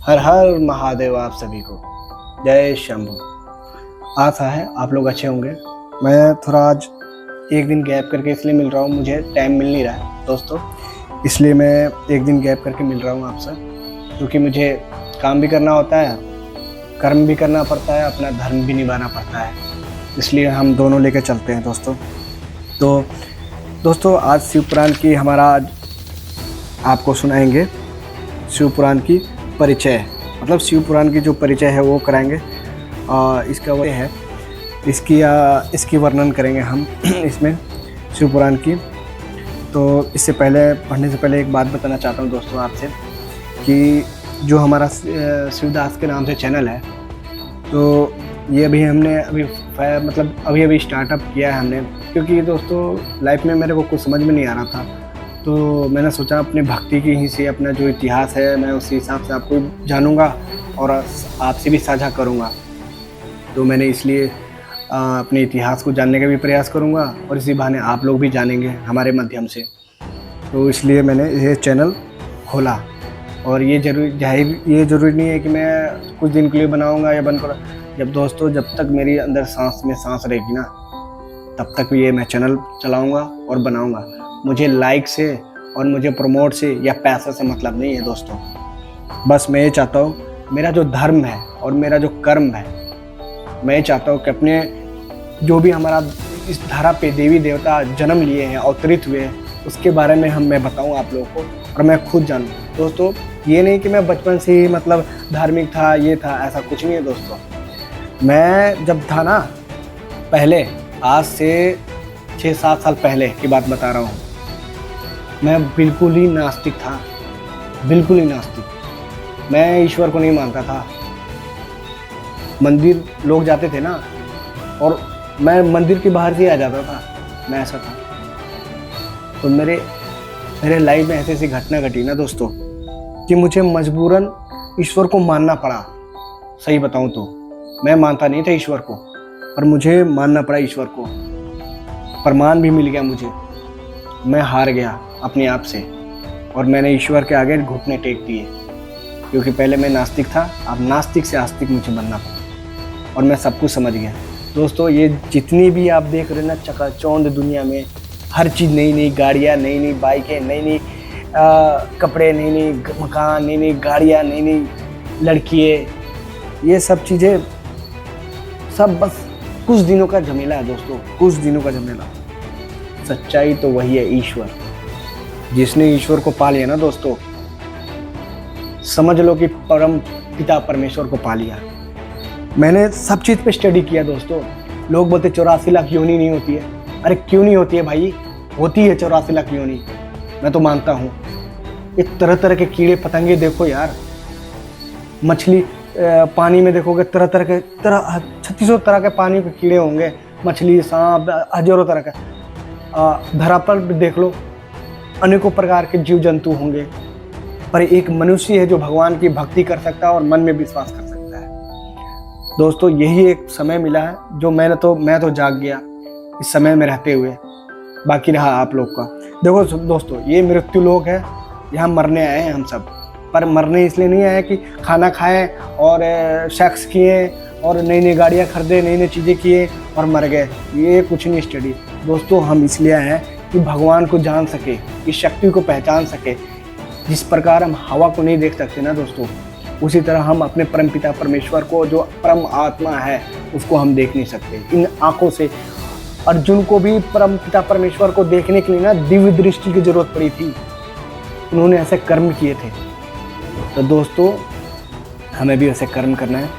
हर हर महादेव आप सभी को। जय शंभू। आशा है आप लोग अच्छे होंगे। मैं थोड़ा आज एक दिन गैप करके इसलिए मिल रहा हूँ, मुझे टाइम मिल नहीं रहा है दोस्तों, इसलिए मैं एक दिन गैप करके मिल रहा हूँ आपसे, क्योंकि मुझे काम भी करना होता है, कर्म भी करना पड़ता है, अपना धर्म भी निभाना पड़ता है, इसलिए हम दोनों लेकर चलते हैं दोस्तों। तो दोस्तों आज शिव पुराण की हमारा आज आपको सुनाएंगे शिव पुराण की परिचय, मतलब शिव पुराण की जो परिचय है वो कराएंगे। इसका वो है, इसकी वर्णन करेंगे हम इसमें शिव पुराण की। तो इससे पहले पढ़ने से पहले एक बात बताना चाहता हूँ दोस्तों आपसे कि जो हमारा शिवदास के नाम से चैनल है, तो ये हमने अभी स्टार्टअप किया है हमने, क्योंकि दोस्तों लाइफ में मेरे को कुछ समझ में नहीं आ रहा था, तो मैंने सोचा अपने भक्ति की ही से अपना जो इतिहास है मैं उसी हिसाब से आपको जानूंगा और आपसे भी साझा करूंगा। तो मैंने इसलिए अपने इतिहास को जानने का भी प्रयास करूंगा और इसी बहाने आप लोग भी जानेंगे हमारे माध्यम से। तो इसलिए मैंने ये चैनल खोला, और ये ज़रूरी नहीं है कि मैं कुछ दिन के लिए बनाऊंगा या बंद करूँ। जब तक मेरी अंदर सांस में सांस रहेगी ना, तब तक ये मैं चैनल चलाऊंगा और बनाऊंगा। मुझे लाइक से और मुझे प्रमोट से या पैसा से मतलब नहीं है दोस्तों। बस मैं ये चाहता हूँ मेरा जो धर्म है और मेरा जो कर्म है, मैं ये चाहता हूँ कि अपने जो भी हमारा इस धरा पे देवी देवता जन्म लिए हैं, अवतरित हुए हैं, उसके बारे में मैं बताऊँ आप लोगों को और मैं खुद जानूँ दोस्तों। ये नहीं कि मैं बचपन से ही मतलब धार्मिक था, ये था, ऐसा कुछ नहीं है दोस्तों। मैं जब था ना, पहले आज से 6-7 साल पहले की बात बता रहा हूँ, मैं बिल्कुल ही नास्तिक था, बिल्कुल ही नास्तिक। मैं ईश्वर को नहीं मानता था। मंदिर लोग जाते थे ना, और मैं मंदिर के बाहर से ही आ जाता था, मैं ऐसा था। तो मेरे लाइफ में ऐसी घटना घटी ना दोस्तों कि मुझे मजबूरन ईश्वर को मानना पड़ा। सही बताऊं तो मैं मानता नहीं था ईश्वर को, पर मुझे मानना पड़ा ईश्वर को। प्रमाण भी मिल गया मुझे। मैं हार गया अपने आप से और मैंने ईश्वर के आगे घुटने टेक दिए, क्योंकि पहले मैं नास्तिक था, अब नास्तिक से आस्तिक मुझे बनना पड़ा और मैं सब कुछ समझ गया दोस्तों। ये जितनी भी आप देख रहे ना चकाचौंध दुनिया में, हर चीज़ नई नई गाड़ियाँ, नई नई बाइकें, नई नई कपड़े, नई नई मकान, नई नई गाड़ियाँ, नई नई लड़कियाँ, ये सब चीज़ें सब बस कुछ दिनों का झमेला है दोस्तों, कुछ दिनों का झमेला। सच्चाई तो वही है ईश्वर। जिसने ईश्वर को पा लिया ना दोस्तों, समझ लो कि परम पिता परमेश्वर को पा लिया। मैंने सब चीज़ पे स्टडी किया दोस्तों। लोग बोलते 84 लाख योनि नहीं होती है। अरे क्यों नहीं होती है भाई, होती है 84 लाख योनि, मैं तो मानता हूँ। ये तरह तरह के कीड़े पतंगे देखो यार, मछली पानी में देखोगे तरह 3600 तरह के पानी के कीड़े होंगे, मछली, सांप, हजारों तरह का। धरा पर देख लो, अनेकों प्रकार के जीव जंतु होंगे, पर एक मनुष्य है जो भगवान की भक्ति कर सकता है और मन में विश्वास कर सकता है दोस्तों। यही एक समय मिला है जो मैं तो जाग गया इस समय में रहते हुए। बाकी रहा आप लोग का। देखो दोस्तों, ये मृत्यु लोक है, यहाँ मरने आए हैं हम सब, पर मरने इसलिए नहीं आए कि खाना खाएं और सेक्स किए और नई नई गाड़ियाँ खरीदे, नई नई चीज़ें किए और मर गए। ये कुछ नहीं स्टडी दोस्तों। हम इसलिए आए हैं कि भगवान को जान सके, इस शक्ति को पहचान सके। जिस प्रकार हम हवा को नहीं देख सकते ना दोस्तों, उसी तरह हम अपने परमपिता परमेश्वर को, जो परम आत्मा है, उसको हम देख नहीं सकते इन आँखों से। अर्जुन को भी परमपिता परमेश्वर को देखने के लिए ना दिव्य दृष्टि की जरूरत पड़ी थी, उन्होंने ऐसे कर्म किए थे। तो दोस्तों हमें भी ऐसे कर्म करना है।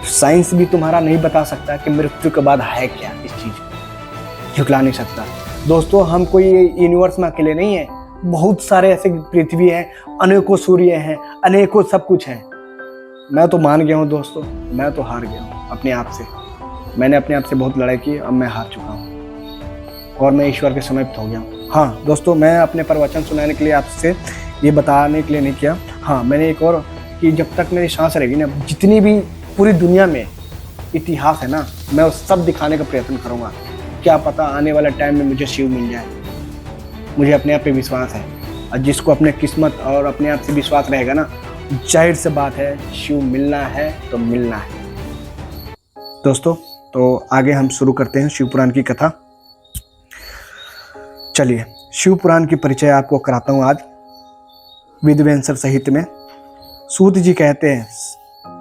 साइंस भी तुम्हारा नहीं बता सकता कि मृत्यु के बाद है क्या, इस चीज़ झुकला नहीं सकता दोस्तों। हम कोई यूनिवर्स में अकेले नहीं है, बहुत सारे ऐसे पृथ्वी हैं, अनेकों सूर्य हैं, अनेकों सब कुछ है। मैं तो मान गया हूँ दोस्तों, मैं तो हार गया हूँ अपने आप से। मैंने अपने आप से बहुत लड़ाई की, अब मैं हार चुका हूँ और मैं ईश्वर के समीप हो गया हूँ। हाँ दोस्तों, मैं अपने प्रवचन सुनाने के लिए आपसे ये बताने के लिए नहीं किया। हाँ, मैंने एक और कि जब तक मेरी सांस रहेगी ना, जितनी भी पूरी दुनिया में इतिहास है ना, मैं वो सब दिखाने का प्रयत्न करूँगा। क्या पता आने वाला टाइम में मुझे शिव मिल जाए। मुझे अपने आप पे विश्वास है, और जिसको अपने किस्मत और अपने आप से विश्वास रहेगा ना, जाहिर सी बात है, शिव मिलना है तो मिलना है। दोस्तों, तो आगे हम शुरू करते हैं शिव पुराण की कथा। चलिए, शिव पुराण की परिचय आपको कराता हूँ आज विद्वेंसर साहित्य में। सूत जी कहते हैं,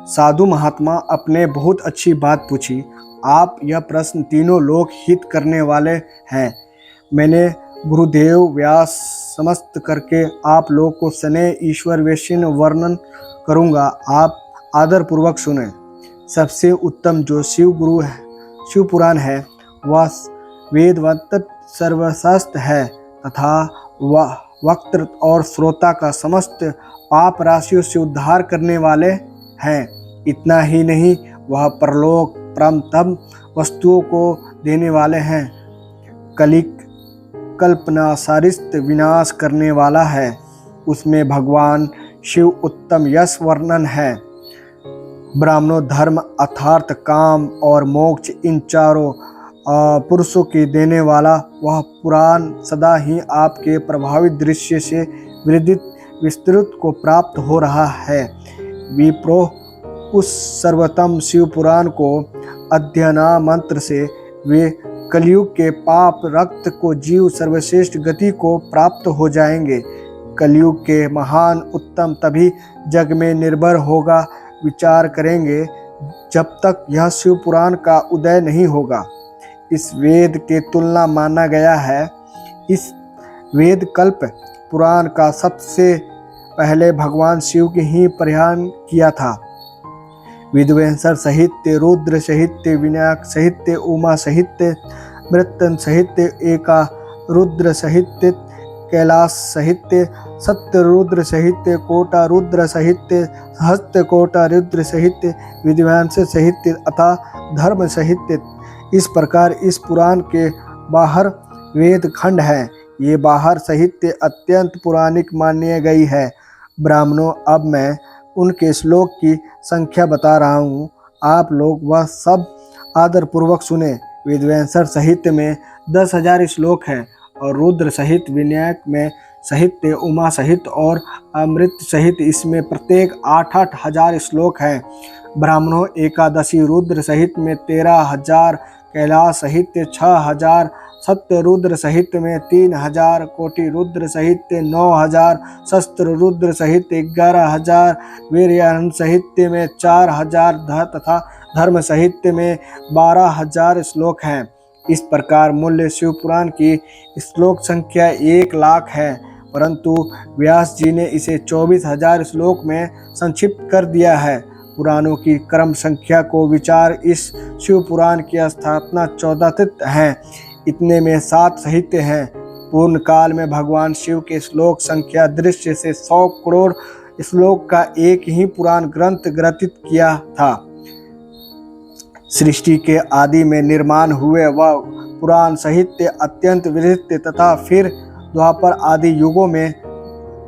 साधु महात्मा आपने बहुत अच्छी बात पूछी। आप यह प्रश्न तीनों लोक हित करने वाले हैं। मैंने गुरुदेव व्यास समस्त करके आप लोग को सने ईश्वर वैश्य वर्णन करूँगा। आप आदर पूर्वक सुने। सबसे उत्तम जो शिव गुरु है, शिव पुराण है, वह वेदवत सर्वश्रेष्ठ है तथा वह वक्ता और श्रोता का समस्त पाप राशियों से उद्धार करने वाले हैं। इतना ही नहीं, वह परलोक परमतम वस्तुओं को देने वाले हैं। कलिक कल्पना सारिस्त विनाश करने वाला है। उसमें भगवान शिव उत्तम यश वर्णन है। ब्राह्मणों धर्म अर्थार्थ काम और मोक्ष इन चारों पुरुषों के देने वाला वह पुराण सदा ही आपके प्रभावित दृश्य से विस्तृत को प्राप्त हो रहा है। विप्रो, उस सर्वोत्तम शिव पुराण को अध्ययना मंत्र से वे कलयुग के पाप रक्त को जीव सर्वश्रेष्ठ गति को प्राप्त हो जाएंगे। कलयुग के महान उत्तम तभी जग में निर्भर होगा विचार करेंगे जब तक यह शिव पुराण का उदय नहीं होगा। इस वेद के तुलना माना गया है। इस वेद कल्प पुराण का सबसे पहले भगवान शिव के ही प्रयाण किया था। विद्वेंसर साहित्य, रुद्र साहित्य, विनायक साहित्य, उमा साहित्य, मृत्यु साहित्य, एका रुद्र साहित्य, कैलाश साहित्य, सत्य रुद्र साहित्य, कोटा रुद्र साहित्य, हस्त कोटा रुद्र साहित्य, विद्वांस साहित्य अथा धर्म साहित्य। इस प्रकार इस पुराण के बाहर वेद खंड हैं। ये बाहर साहित्य अत्यंत पुराणिक मानी गई है। ब्राह्मणों, अब मैं उनके श्लोक की संख्या बता रहा हूँ। आप लोग वह सब आदर पूर्वक सुने। विद्वेंसर साहित्य में 10,000 श्लोक हैं और रुद्र साहित्य, विनायक में साहित्य, उमा साहित्य और अमृत साहित्य, इसमें प्रत्येक 8-8 हजार श्लोक हैं। ब्राह्मणों, एकादशी रुद्र साहित्य में 13,000, कैलाश साहित्य 6,000, सत्य रुद्र साहित्य में 3,000, कोटि रुद्र साहित्य 9,000, शस्त्र रुद्र साहित्य 11,000, वीर्याहन साहित्य में 4,000 तथा धर्म साहित्य में 12,000 श्लोक हैं। इस प्रकार मूल्य शिव पुराण की श्लोक संख्या 1,00,000 है, परंतु व्यास जी ने इसे 24,000 श्लोक में संक्षिप्त कर दिया है। पुराणों की क्रम संख्या को विचार इस शिव पुराण की स्थापना 14 तीर्थ हैं। इतने में 7 साहित्य हैं। पूर्ण काल में भगवान शिव के श्लोक संख्या दृश्य से 100 करोड़ श्लोक का एक ही पुराण ग्रंथ ग्रथित किया था। सृष्टि के आदि में निर्माण हुए वह पुराण साहित्य अत्यंत विस्तृत तथा फिर द्वापर आदि युगों में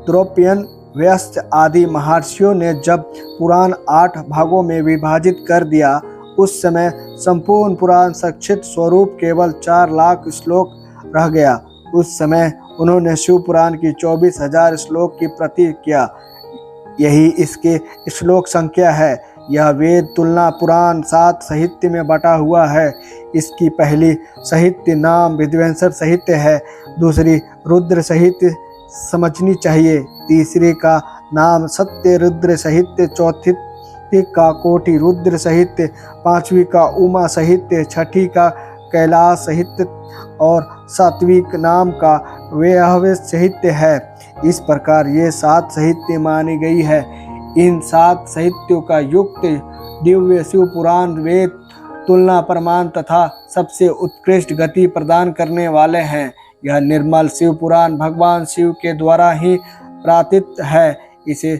द्रौपयन व्यस्त आदि महर्षियों ने जब पुराण 8 भागों में विभाजित कर दिया, उस समय संपूर्ण पुराण संक्षिप्त स्वरूप केवल 4,00,000 श्लोक रह गया। उस समय उन्होंने शिव पुराण की 24,000 श्लोक की प्रति किया। यही इसके श्लोक संख्या है। यह वेद तुलना पुराण 7 साहित्य में बटा हुआ है। इसकी पहली साहित्य नाम विद्वेंसर साहित्य है, दूसरी रुद्र साहित्य समझनी चाहिए, तीसरे का नाम सत्य रुद्र साहित्य, चौथी का कोटि रुद्र साहित्य, पांचवी का उमा साहित्य, छठी का कैलाश साहित्य और सातवीं नाम का वेहवे साहित्य है। इस प्रकार ये 7 साहित्य मानी गई है। इन 7 साहित्यों का युक्त दिव्य शिव पुराण वेद तुलना प्रमाण तथा सबसे उत्कृष्ट गति प्रदान करने वाले हैं। यह निर्मल शिव पुराण भगवान शिव के द्वारा ही प्रार्थित है। इसे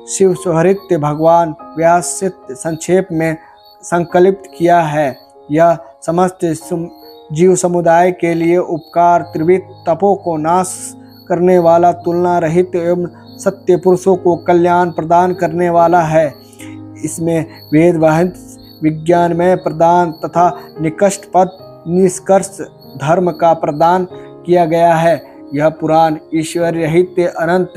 शिव साहित्य भगवान व्यास से संक्षेप में संकलित किया है। यह समस्त जीव समुदाय के लिए उपकार त्रिविध तपों को नाश करने वाला, तुलना रहित एवं सत्य पुरुषों को कल्याण प्रदान करने वाला है। इसमें वेद वाहित विज्ञान में प्रदान तथा निकष्ट पद निष्कर्ष धर्म का प्रदान किया गया है। यह पुराण ईश्वर रहित अनंत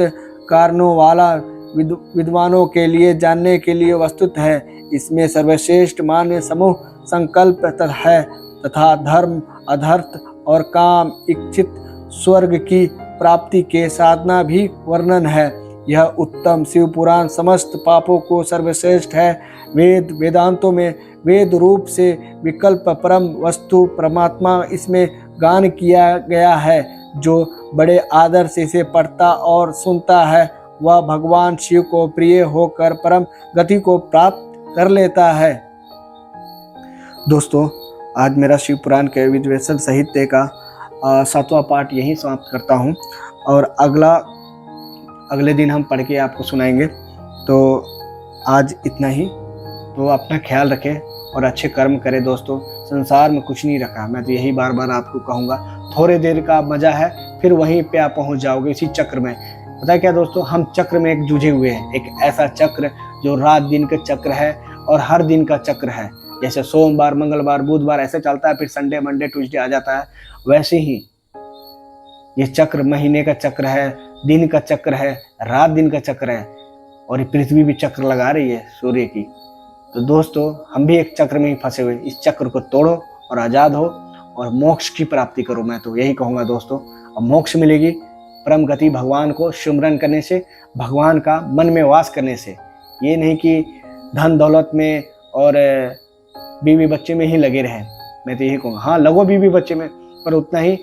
कारणों वाला विद्वानों के लिए जानने के लिए वस्तुत है। इसमें सर्वश्रेष्ठ मान्य समूह संकल्प है तथा धर्म, अधर्थ और काम इच्छित स्वर्ग की प्राप्ति के साधना भी वर्णन है। यह उत्तम शिव पुराण समस्त पापों को सर्वश्रेष्ठ है। वेदांतों में वेद रूप से विकल्प परम वस्तु परमात्मा इसमें गान किया गया है। जो बड़े आदर से इसे पढ़ता और सुनता है वह भगवान शिव को प्रिय होकर परम गति को प्राप्त कर लेता है। दोस्तों, आज मेरा शिव पुराण के विद्वेषण साहित्य का 7वां पार्ट यहीं समाप्त करता हूँ और अगले दिन हम पढ़ के आपको सुनाएंगे। तो आज इतना ही। तो अपना ख्याल रखें और अच्छे कर्म करें। दोस्तों, संसार में कुछ नहीं रखा, मैं तो यही बार बार आपको कहूँगा। थोड़े देर का मजा है, फिर वहीं पे आप पहुँच जाओगे इसी चक्र में। पता है क्या दोस्तों, हम चक्र में एक जूझे हुए हैं, एक ऐसा चक्र जो रात दिन का चक्र है और हर दिन का चक्र है। जैसे सोमवार, मंगलवार, बुधवार ऐसे चलता है, फिर संडे, मंडे, ट्यूसडे आ जाता है। वैसे ही ये चक्र महीने का चक्र है, दिन का चक्र है, रात दिन का चक्र है और ये पृथ्वी भी चक्र लगा रही है सूर्य की। तो दोस्तों, हम भी एक चक्र में ही फंसे हुए। इस चक्र को तोड़ो और आज़ाद हो और मोक्ष की प्राप्ति करो। मैं तो यही कहूँगा दोस्तों। अब मोक्ष मिलेगी परम गति भगवान को सुमिरन करने से, भगवान का मन में वास करने से। ये नहीं कि धन दौलत में और बीवी बच्चे में ही लगे रहें। मैं तो यही कहूँगा, हाँ लगो बीवी बच्चे में, पर उतना ही